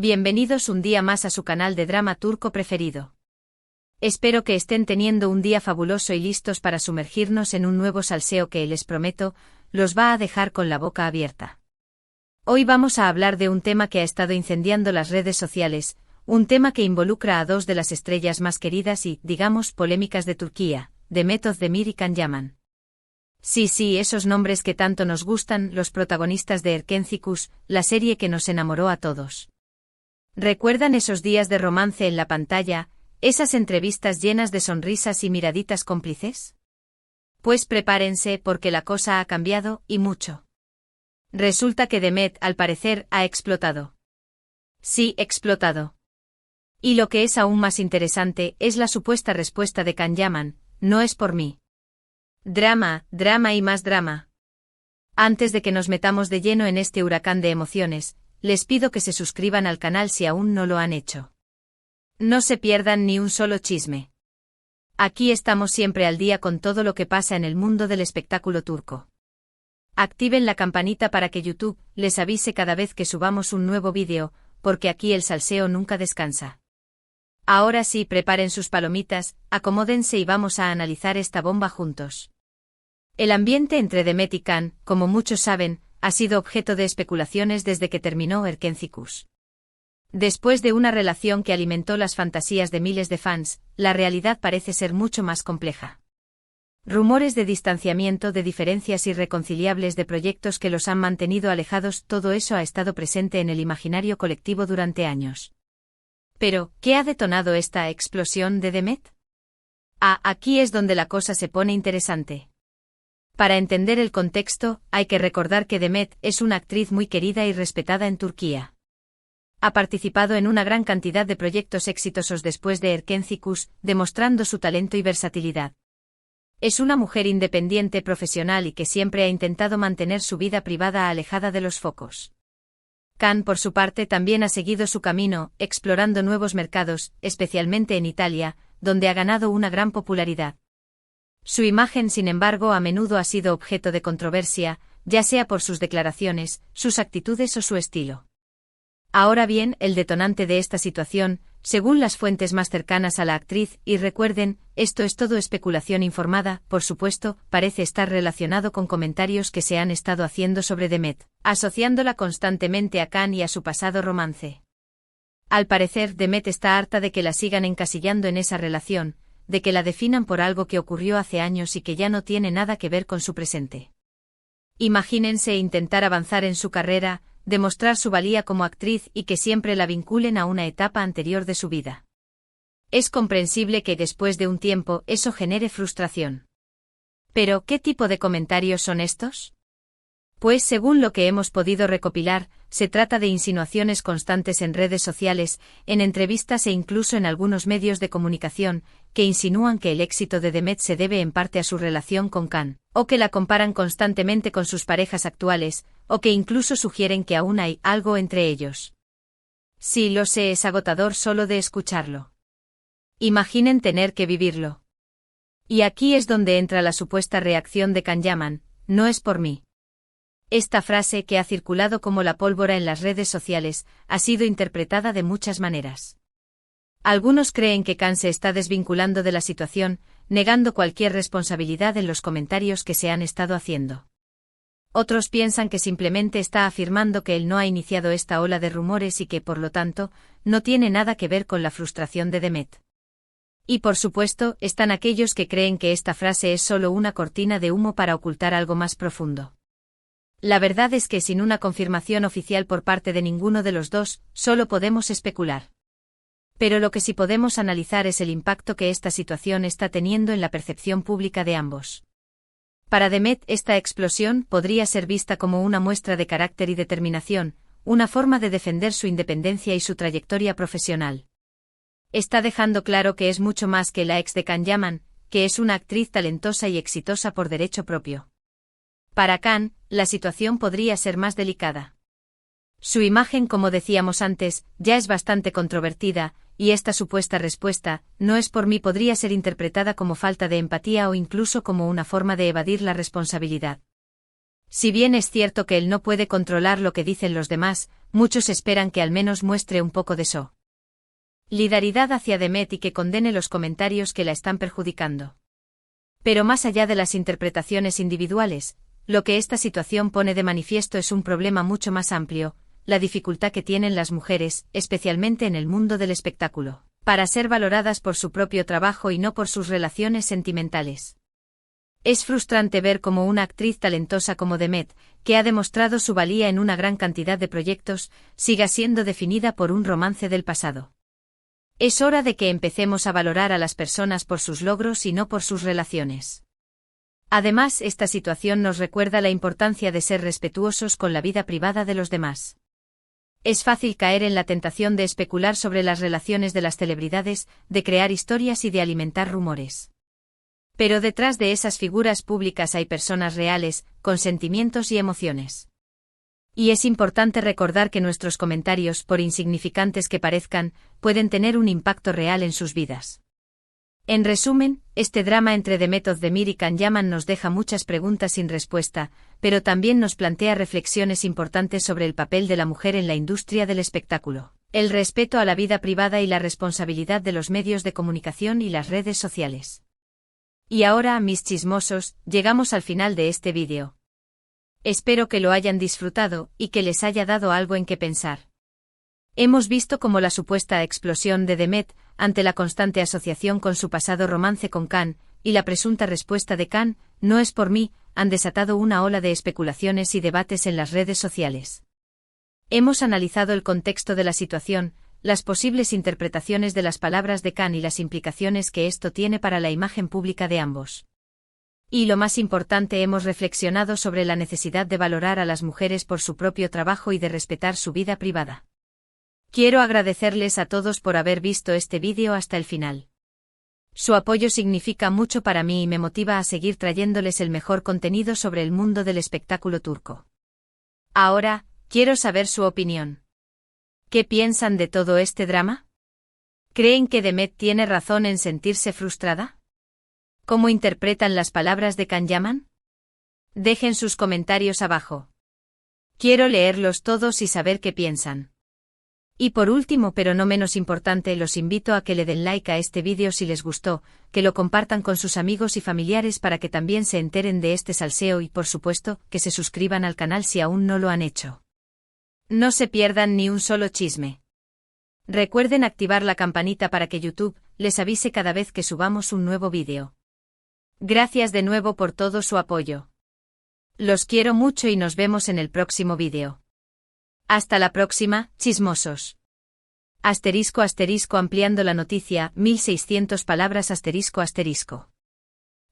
Bienvenidos un día más a su canal de drama turco preferido. Espero que estén teniendo un día fabuloso y listos para sumergirnos en un nuevo salseo que, les prometo, los va a dejar con la boca abierta. Hoy vamos a hablar de un tema que ha estado incendiando las redes sociales, un tema que involucra a dos de las estrellas más queridas y, digamos, polémicas de Turquía, Demet Özdemir y Can Yaman. Sí, esos nombres que tanto nos gustan, los protagonistas de Erkenci, la serie que nos enamoró a todos. ¿Recuerdan esos días de romance en la pantalla, esas entrevistas llenas de sonrisas y miraditas cómplices? Pues prepárense porque la cosa ha cambiado, y mucho. Resulta que Demet, al parecer, ha explotado. Sí, explotado. Y lo que es aún más interesante es la supuesta respuesta de Can Yaman: no es por mí. Drama y más drama. Antes de que nos metamos de lleno en este huracán de emociones, les pido que se suscriban al canal si aún no lo han hecho. No se pierdan ni un solo chisme. Aquí estamos siempre al día con todo lo que pasa en el mundo del espectáculo turco. Activen la campanita para que YouTube les avise cada vez que subamos un nuevo vídeo, porque aquí el salseo nunca descansa. Ahora sí, preparen sus palomitas, acomódense y vamos a analizar esta bomba juntos. El ambiente entre Demet y Can, como muchos saben, ha sido objeto de especulaciones desde que terminó Erkenci. Después de una relación que alimentó las fantasías de miles de fans, la realidad parece ser mucho más compleja. Rumores de distanciamiento, de diferencias irreconciliables, de proyectos que los han mantenido alejados, todo eso ha estado presente en el imaginario colectivo durante años. Pero, ¿qué ha detonado esta explosión de Demet? Aquí es donde la cosa se pone interesante. Para entender el contexto, hay que recordar que Demet es una actriz muy querida y respetada en Turquía. Ha participado en una gran cantidad de proyectos exitosos después de Erkenci, demostrando su talento y versatilidad. Es una mujer independiente, profesional y que siempre ha intentado mantener su vida privada alejada de los focos. Can, por su parte, también ha seguido su camino, explorando nuevos mercados, especialmente en Italia, donde ha ganado una gran popularidad. Su imagen, sin embargo, a menudo ha sido objeto de controversia, ya sea por sus declaraciones, sus actitudes o su estilo. Ahora bien, el detonante de esta situación, según las fuentes más cercanas a la actriz, y recuerden, esto es todo especulación informada, por supuesto, parece estar relacionado con comentarios que se han estado haciendo sobre Demet, asociándola constantemente a Can y a su pasado romance. Al parecer, Demet está harta de que la sigan encasillando en esa relación, de que la definan por algo que ocurrió hace años y que ya no tiene nada que ver con su presente. Imagínense intentar avanzar en su carrera, demostrar su valía como actriz y que siempre la vinculen a una etapa anterior de su vida. Es comprensible que después de un tiempo eso genere frustración. Pero, ¿qué tipo de comentarios son estos? Pues según lo que hemos podido recopilar, se trata de insinuaciones constantes en redes sociales, en entrevistas e incluso en algunos medios de comunicación, que insinúan que el éxito de Demet se debe en parte a su relación con Can, o que la comparan constantemente con sus parejas actuales, o que incluso sugieren que aún hay algo entre ellos. Sí, lo sé, es agotador solo de escucharlo. Imaginen tener que vivirlo. Y aquí es donde entra la supuesta reacción de Can Yaman: no es por mí. Esta frase, que ha circulado como la pólvora en las redes sociales, ha sido interpretada de muchas maneras. Algunos creen que Can se está desvinculando de la situación, negando cualquier responsabilidad en los comentarios que se han estado haciendo. Otros piensan que simplemente está afirmando que él no ha iniciado esta ola de rumores y que, por lo tanto, no tiene nada que ver con la frustración de Demet. Y por supuesto, están aquellos que creen que esta frase es solo una cortina de humo para ocultar algo más profundo. La verdad es que sin una confirmación oficial por parte de ninguno de los dos, solo podemos especular. Pero lo que sí podemos analizar es el impacto que esta situación está teniendo en la percepción pública de ambos. Para Demet, esta explosión podría ser vista como una muestra de carácter y determinación, una forma de defender su independencia y su trayectoria profesional. Está dejando claro que es mucho más que la ex de Can Yaman, que es una actriz talentosa y exitosa por derecho propio. Para Can, la situación podría ser más delicada. Su imagen, como decíamos antes, ya es bastante controvertida, y esta supuesta respuesta, no es por mí, podría ser interpretada como falta de empatía o incluso como una forma de evadir la responsabilidad. Si bien es cierto que él no puede controlar lo que dicen los demás, muchos esperan que al menos muestre un poco de solidaridad hacia Demet y que condene los comentarios que la están perjudicando. Pero más allá de las interpretaciones individuales, lo que esta situación pone de manifiesto es un problema mucho más amplio, la dificultad que tienen las mujeres, especialmente en el mundo del espectáculo, para ser valoradas por su propio trabajo y no por sus relaciones sentimentales. Es frustrante ver cómo una actriz talentosa como Demet, que ha demostrado su valía en una gran cantidad de proyectos, siga siendo definida por un romance del pasado. Es hora de que empecemos a valorar a las personas por sus logros y no por sus relaciones. Además, esta situación nos recuerda la importancia de ser respetuosos con la vida privada de los demás. Es fácil caer en la tentación de especular sobre las relaciones de las celebridades, de crear historias y de alimentar rumores. Pero detrás de esas figuras públicas hay personas reales, con sentimientos y emociones. Y es importante recordar que nuestros comentarios, por insignificantes que parezcan, pueden tener un impacto real en sus vidas. En resumen, este drama entre Demet Özdemir y Can Yaman nos deja muchas preguntas sin respuesta, pero también nos plantea reflexiones importantes sobre el papel de la mujer en la industria del espectáculo, el respeto a la vida privada y la responsabilidad de los medios de comunicación y las redes sociales. Y ahora, mis chismosos, llegamos al final de este vídeo. Espero que lo hayan disfrutado y que les haya dado algo en qué pensar. Hemos visto cómo la supuesta explosión de Demet, ante la constante asociación con su pasado romance con Can, y la presunta respuesta de Can, no es por mí, han desatado una ola de especulaciones y debates en las redes sociales. Hemos analizado el contexto de la situación, las posibles interpretaciones de las palabras de Can y las implicaciones que esto tiene para la imagen pública de ambos. Y lo más importante, hemos reflexionado sobre la necesidad de valorar a las mujeres por su propio trabajo y de respetar su vida privada. Quiero agradecerles a todos por haber visto este vídeo hasta el final. Su apoyo significa mucho para mí y me motiva a seguir trayéndoles el mejor contenido sobre el mundo del espectáculo turco. Ahora, quiero saber su opinión. ¿Qué piensan de todo este drama? ¿Creen que Demet tiene razón en sentirse frustrada? ¿Cómo interpretan las palabras de Can Yaman? Dejen sus comentarios abajo. Quiero leerlos todos y saber qué piensan. Y por último, pero no menos importante, los invito a que le den like a este vídeo si les gustó, que lo compartan con sus amigos y familiares para que también se enteren de este salseo y, por supuesto, que se suscriban al canal si aún no lo han hecho. No se pierdan ni un solo chisme. Recuerden activar la campanita para que YouTube les avise cada vez que subamos un nuevo vídeo. Gracias de nuevo por todo su apoyo. Los quiero mucho y nos vemos en el próximo vídeo. Hasta la próxima, chismosos. Asterisco asterisco ampliando la noticia, 1600 palabras asterisco asterisco.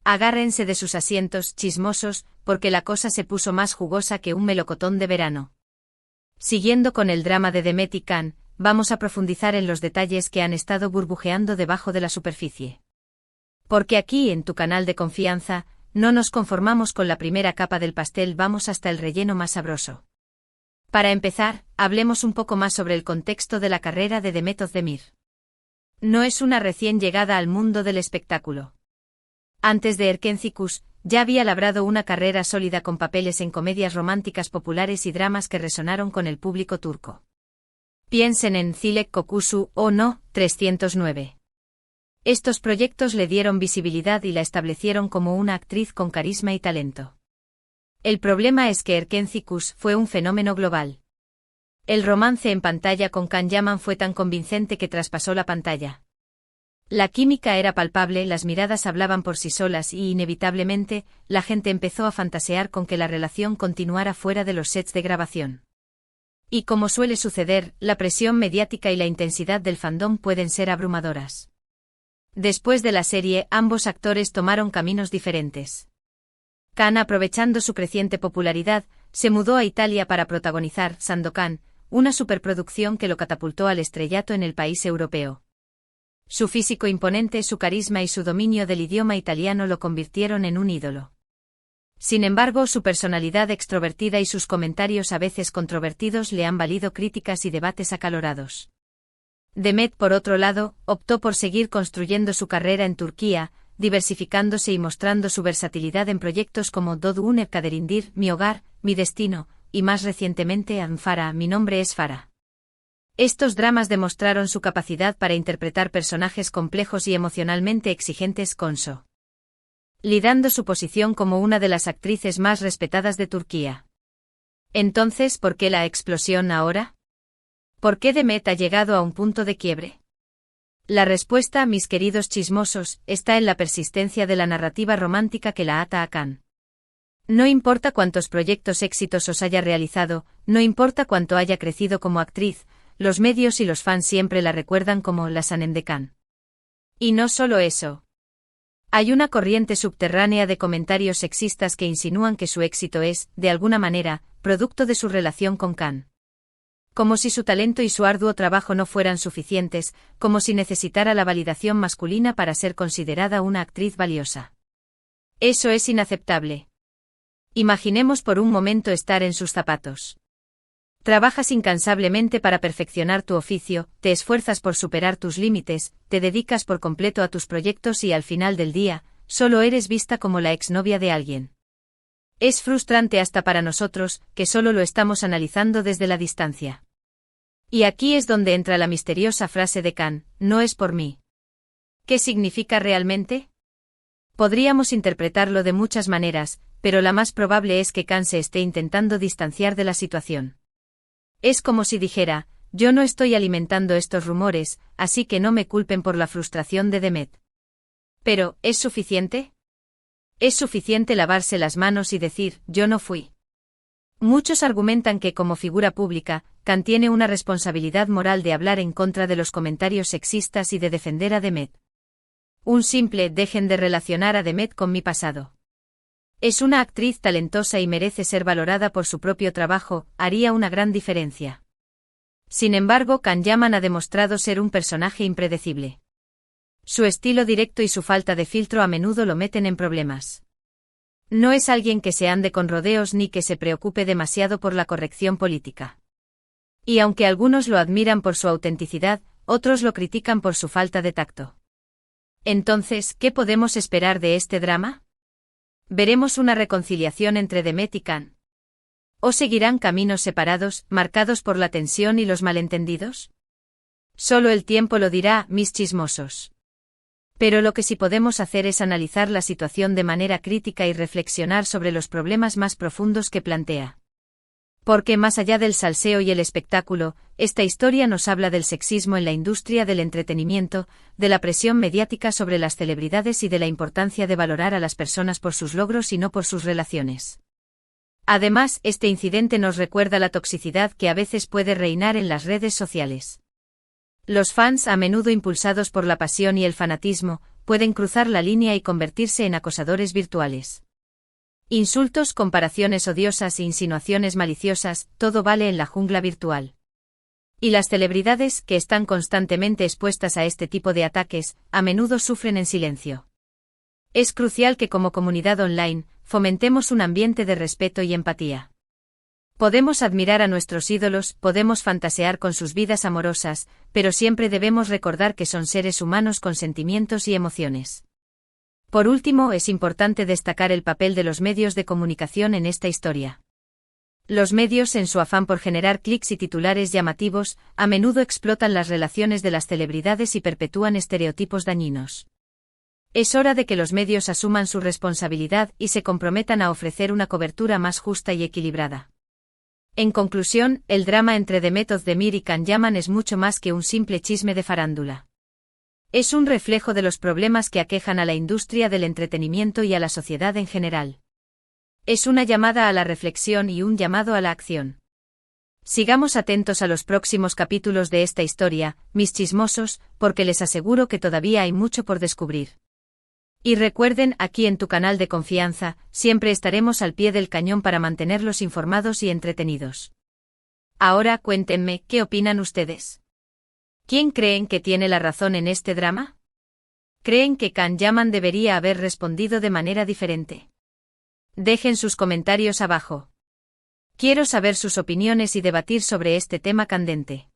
Agárrense de sus asientos, chismosos, porque la cosa se puso más jugosa que un melocotón de verano. Siguiendo con el drama de Demet y Can, vamos a profundizar en los detalles que han estado burbujeando debajo de la superficie. Porque aquí, en tu canal de confianza, no nos conformamos con la primera capa del pastel, vamos hasta el relleno más sabroso. Para empezar, hablemos un poco más sobre el contexto de la carrera de Demet Özdemir. No es una recién llegada al mundo del espectáculo. Antes de Erkenci ya había labrado una carrera sólida con papeles en comedias románticas populares y dramas que resonaron con el público turco. Piensen en Zilek Kokusu o No, 309. Estos proyectos le dieron visibilidad y la establecieron como una actriz con carisma y talento. El problema es que Erkenci fue un fenómeno global. El romance en pantalla con Can Yaman fue tan convincente que traspasó la pantalla. La química era palpable, las miradas hablaban por sí solas y, inevitablemente, la gente empezó a fantasear con que la relación continuara fuera de los sets de grabación. Y como suele suceder, la presión mediática y la intensidad del fandom pueden ser abrumadoras. Después de la serie, ambos actores tomaron caminos diferentes. Can, aprovechando su creciente popularidad, se mudó a Italia para protagonizar Sandokan, una superproducción que lo catapultó al estrellato en el país europeo. Su físico imponente, su carisma y su dominio del idioma italiano lo convirtieron en un ídolo. Sin embargo, su personalidad extrovertida y sus comentarios a veces controvertidos le han valido críticas y debates acalorados. Demet, por otro lado, optó por seguir construyendo su carrera en Turquía, diversificándose y mostrando su versatilidad en proyectos como Doğduğun Ev Kaderindir, Mi Hogar, Mi Destino, y más recientemente Farah, mi nombre es Farah. Estos dramas demostraron su capacidad para interpretar personajes complejos y emocionalmente exigentes, consolidando su posición como una de las actrices más respetadas de Turquía. Entonces, ¿por qué la explosión ahora? ¿Por qué Demet ha llegado a un punto de quiebre? La respuesta, mis queridos chismosos, está en la persistencia de la narrativa romántica que la ata a Can. No importa cuántos proyectos exitosos haya realizado, no importa cuánto haya crecido como actriz, los medios y los fans siempre la recuerdan como la Sanem de Can. Y no solo eso. Hay una corriente subterránea de comentarios sexistas que insinúan que su éxito es, de alguna manera, producto de su relación con Can. Como si su talento y su arduo trabajo no fueran suficientes, como si necesitara la validación masculina para ser considerada una actriz valiosa. Eso es inaceptable. Imaginemos por un momento estar en sus zapatos. Trabajas incansablemente para perfeccionar tu oficio, te esfuerzas por superar tus límites, te dedicas por completo a tus proyectos y al final del día, solo eres vista como la exnovia de alguien. Es frustrante hasta para nosotros, que solo lo estamos analizando desde la distancia. Y aquí es donde entra la misteriosa frase de Can, no es por mí. ¿Qué significa realmente? Podríamos interpretarlo de muchas maneras, pero la más probable es que Can se esté intentando distanciar de la situación. Es como si dijera, yo no estoy alimentando estos rumores, así que no me culpen por la frustración de Demet. Pero, ¿es suficiente? ¿Es suficiente lavarse las manos y decir, yo no fui? Muchos argumentan que como figura pública, Can tiene una responsabilidad moral de hablar en contra de los comentarios sexistas y de defender a Demet. Un simple dejen de relacionar a Demet con mi pasado. Es una actriz talentosa y merece ser valorada por su propio trabajo, haría una gran diferencia. Sin embargo, Can Yaman ha demostrado ser un personaje impredecible. Su estilo directo y su falta de filtro a menudo lo meten en problemas. No es alguien que se ande con rodeos ni que se preocupe demasiado por la corrección política. Y aunque algunos lo admiran por su autenticidad, otros lo critican por su falta de tacto. Entonces, ¿qué podemos esperar de este drama? ¿Veremos una reconciliación entre Demet y Can? ¿O seguirán caminos separados, marcados por la tensión y los malentendidos? Solo el tiempo lo dirá, mis chismosos. Pero lo que sí podemos hacer es analizar la situación de manera crítica y reflexionar sobre los problemas más profundos que plantea. Porque más allá del salseo y el espectáculo, esta historia nos habla del sexismo en la industria del entretenimiento, de la presión mediática sobre las celebridades y de la importancia de valorar a las personas por sus logros y no por sus relaciones. Además, este incidente nos recuerda la toxicidad que a veces puede reinar en las redes sociales. Los fans, a menudo impulsados por la pasión y el fanatismo, pueden cruzar la línea y convertirse en acosadores virtuales. Insultos, comparaciones odiosas e insinuaciones maliciosas, todo vale en la jungla virtual. Y las celebridades, que están constantemente expuestas a este tipo de ataques, a menudo sufren en silencio. Es crucial que como comunidad online, fomentemos un ambiente de respeto y empatía. Podemos admirar a nuestros ídolos, podemos fantasear con sus vidas amorosas, pero siempre debemos recordar que son seres humanos con sentimientos y emociones. Por último, es importante destacar el papel de los medios de comunicación en esta historia. Los medios, en su afán por generar clics y titulares llamativos, a menudo explotan las relaciones de las celebridades y perpetúan estereotipos dañinos. Es hora de que los medios asuman su responsabilidad y se comprometan a ofrecer una cobertura más justa y equilibrada. En conclusión, el drama entre Demet Özdemir y Can Yaman es mucho más que un simple chisme de farándula. Es un reflejo de los problemas que aquejan a la industria del entretenimiento y a la sociedad en general. Es una llamada a la reflexión y un llamado a la acción. Sigamos atentos a los próximos capítulos de esta historia, mis chismosos, porque les aseguro que todavía hay mucho por descubrir. Y recuerden, aquí en tu canal de confianza, siempre estaremos al pie del cañón para mantenerlos informados y entretenidos. Ahora cuéntenme, ¿qué opinan ustedes? ¿Quién creen que tiene la razón en este drama? ¿Creen que Can Yaman debería haber respondido de manera diferente? Dejen sus comentarios abajo. Quiero saber sus opiniones y debatir sobre este tema candente.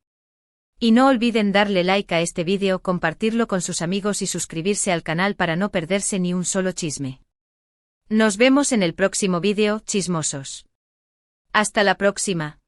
Y no olviden darle like a este vídeo, compartirlo con sus amigos y suscribirse al canal para no perderse ni un solo chisme. Nos vemos en el próximo vídeo, chismosos. Hasta la próxima.